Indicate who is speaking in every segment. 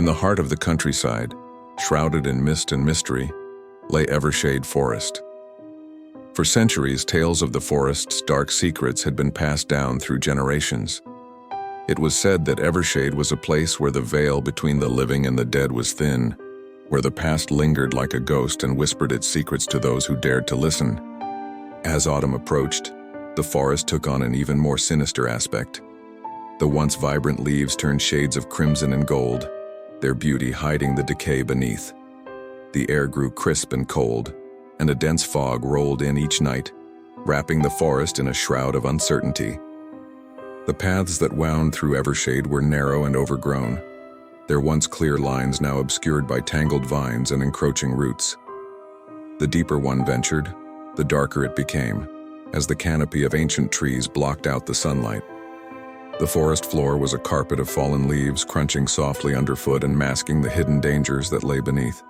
Speaker 1: In the heart of the countryside, shrouded in mist and mystery, lay Evershade Forest. For centuries, tales of the forest's dark secrets had been passed down through generations. It was said that Evershade was a place where the veil between the living and the dead was thin, where the past lingered like a ghost and whispered its secrets to those who dared to listen. As autumn approached, the forest took on an even more sinister aspect. The once vibrant leaves turned shades of crimson and gold, their beauty hiding the decay beneath. The air grew crisp and cold, and a dense fog rolled in each night, wrapping the forest in a shroud of uncertainty. The paths that wound through Evershade were narrow and overgrown, their once clear lines now obscured by tangled vines and encroaching roots. The deeper one ventured, the darker it became, as the canopy of ancient trees blocked out the sunlight. The forest floor was a carpet of fallen leaves crunching softly underfoot and masking the hidden dangers that lay beneath.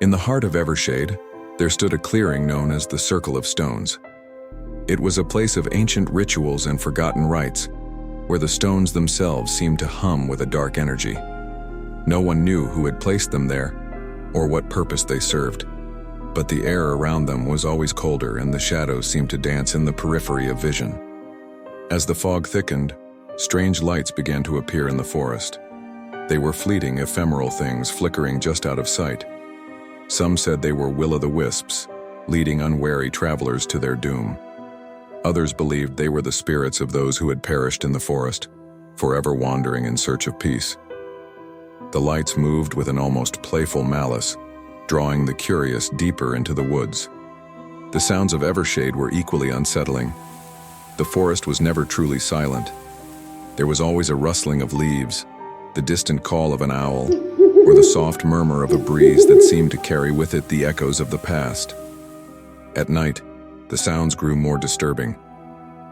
Speaker 1: In the heart of Evershade, there stood a clearing known as the Circle of Stones. It was a place of ancient rituals and forgotten rites, where the stones themselves seemed to hum with a dark energy. No one knew who had placed them there, or what purpose they served, but the air around them was always colder and the shadows seemed to dance in the periphery of vision. As the fog thickened, strange lights began to appear in the forest. They were fleeting, ephemeral things flickering just out of sight. Some said they were will-o'-the-wisps, leading unwary travelers to their doom. Others believed they were the spirits of those who had perished in the forest, forever wandering in search of peace. The lights moved with an almost playful malice, drawing the curious deeper into the woods. The sounds of Evershade were equally unsettling. The forest was never truly silent. There was always a rustling of leaves, the distant call of an owl, or the soft murmur of a breeze that seemed to carry with it the echoes of the past. At night, the sounds grew more disturbing.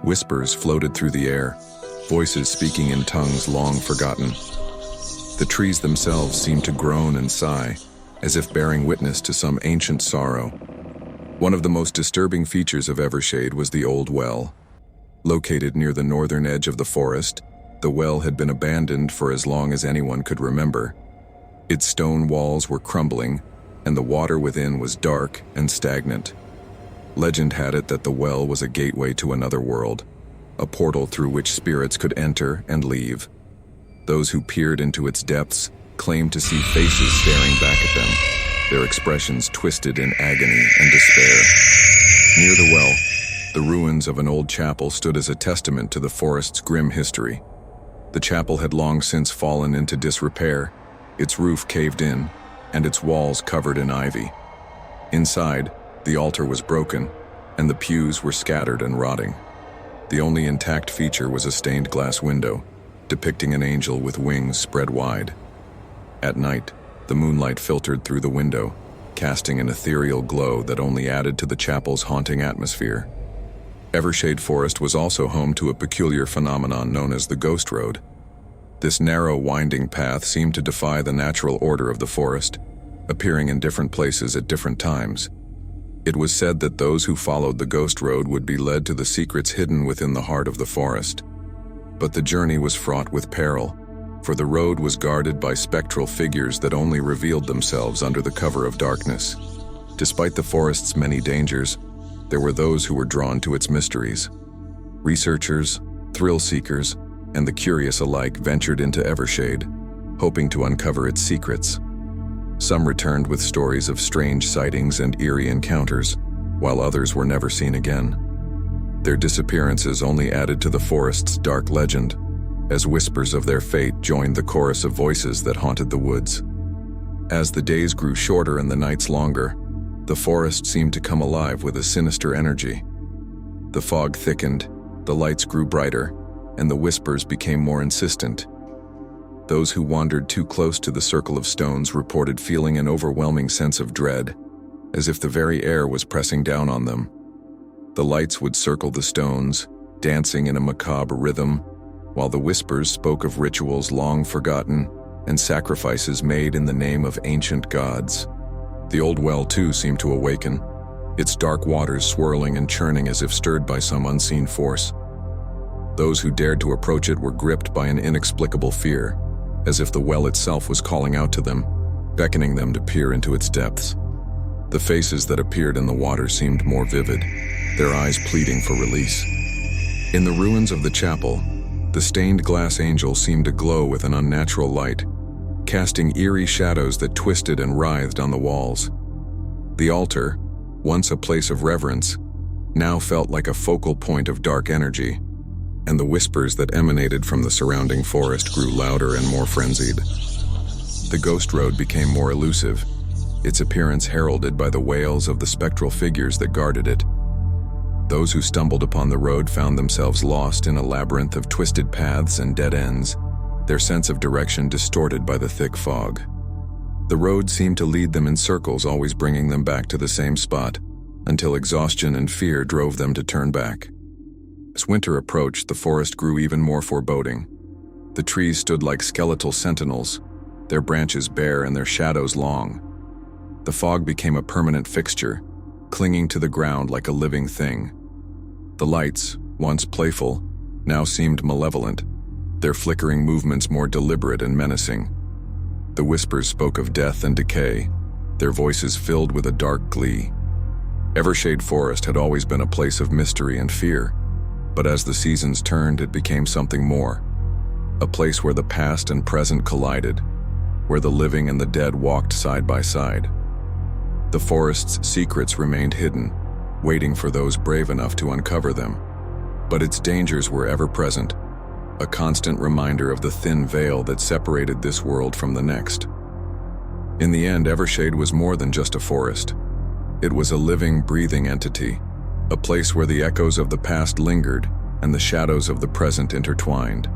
Speaker 1: Whispers floated through the air, voices speaking in tongues long forgotten. The trees themselves seemed to groan and sigh, as if bearing witness to some ancient sorrow. One of the most disturbing features of Evershade was the old well. Located near the northern edge of the forest, the well had been abandoned for as long as anyone could remember. Its stone walls were crumbling, and the water within was dark and stagnant. Legend had it that the well was a gateway to another world, a portal through which spirits could enter and leave. Those who peered into its depths claimed to see faces staring back at them, their expressions twisted in agony and despair. Near the well, the ruins of an old chapel stood as a testament to the forest's grim history. The chapel had long since fallen into disrepair, its roof caved in, and its walls covered in ivy. Inside, the altar was broken, and the pews were scattered and rotting. The only intact feature was a stained glass window, depicting an angel with wings spread wide. At night, the moonlight filtered through the window, casting an ethereal glow that only added to the chapel's haunting atmosphere. Evershade Forest was also home to a peculiar phenomenon known as the Ghost Road. This narrow, winding path seemed to defy the natural order of the forest, appearing in different places at different times. It was said that those who followed the Ghost Road would be led to the secrets hidden within the heart of the forest. But the journey was fraught with peril, for the road was guarded by spectral figures that only revealed themselves under the cover of darkness. Despite the forest's many dangers, there were those who were drawn to its mysteries. Researchers, thrill-seekers, and the curious alike ventured into Evershade, hoping to uncover its secrets. Some returned with stories of strange sightings and eerie encounters, while others were never seen again. Their disappearances only added to the forest's dark legend, as whispers of their fate joined the chorus of voices that haunted the woods. As the days grew shorter and the nights longer, the forest seemed to come alive with a sinister energy. The fog thickened, the lights grew brighter, and the whispers became more insistent. Those who wandered too close to the Circle of Stones reported feeling an overwhelming sense of dread, as if the very air was pressing down on them. The lights would circle the stones, dancing in a macabre rhythm, while the whispers spoke of rituals long forgotten and sacrifices made in the name of ancient gods. The old well, too, seemed to awaken, its dark waters swirling and churning as if stirred by some unseen force. Those who dared to approach it were gripped by an inexplicable fear, as if the well itself was calling out to them, beckoning them to peer into its depths. The faces that appeared in the water seemed more vivid, their eyes pleading for release. In the ruins of the chapel, the stained glass angel seemed to glow with an unnatural light, casting eerie shadows that twisted and writhed on the walls. The altar, once a place of reverence, now felt like a focal point of dark energy, and the whispers that emanated from the surrounding forest grew louder and more frenzied. The ghost road became more elusive, its appearance heralded by the wails of the spectral figures that guarded it. Those who stumbled upon the road found themselves lost in a labyrinth of twisted paths and dead ends, their sense of direction distorted by the thick fog. The road seemed to lead them in circles, always bringing them back to the same spot, until exhaustion and fear drove them to turn back. As winter approached, the forest grew even more foreboding. The trees stood like skeletal sentinels, their branches bare and their shadows long. The fog became a permanent fixture, clinging to the ground like a living thing. The lights, once playful, now seemed malevolent, their flickering movements more deliberate and menacing. The whispers spoke of death and decay, their voices filled with a dark glee. Evershade Forest had always been a place of mystery and fear, but as the seasons turned, it became something more. A place where the past and present collided, where the living and the dead walked side by side. The forest's secrets remained hidden, waiting for those brave enough to uncover them. But its dangers were ever present, a constant reminder of the thin veil that separated this world from the next. In the end, Evershade was more than just a forest. It was a living, breathing entity, a place where the echoes of the past lingered and the shadows of the present intertwined.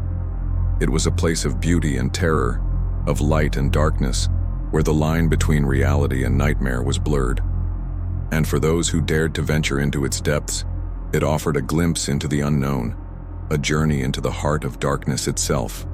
Speaker 1: It was a place of beauty and terror, of light and darkness, where the line between reality and nightmare was blurred. And for those who dared to venture into its depths, it offered a glimpse into the unknown, a journey into the heart of darkness itself.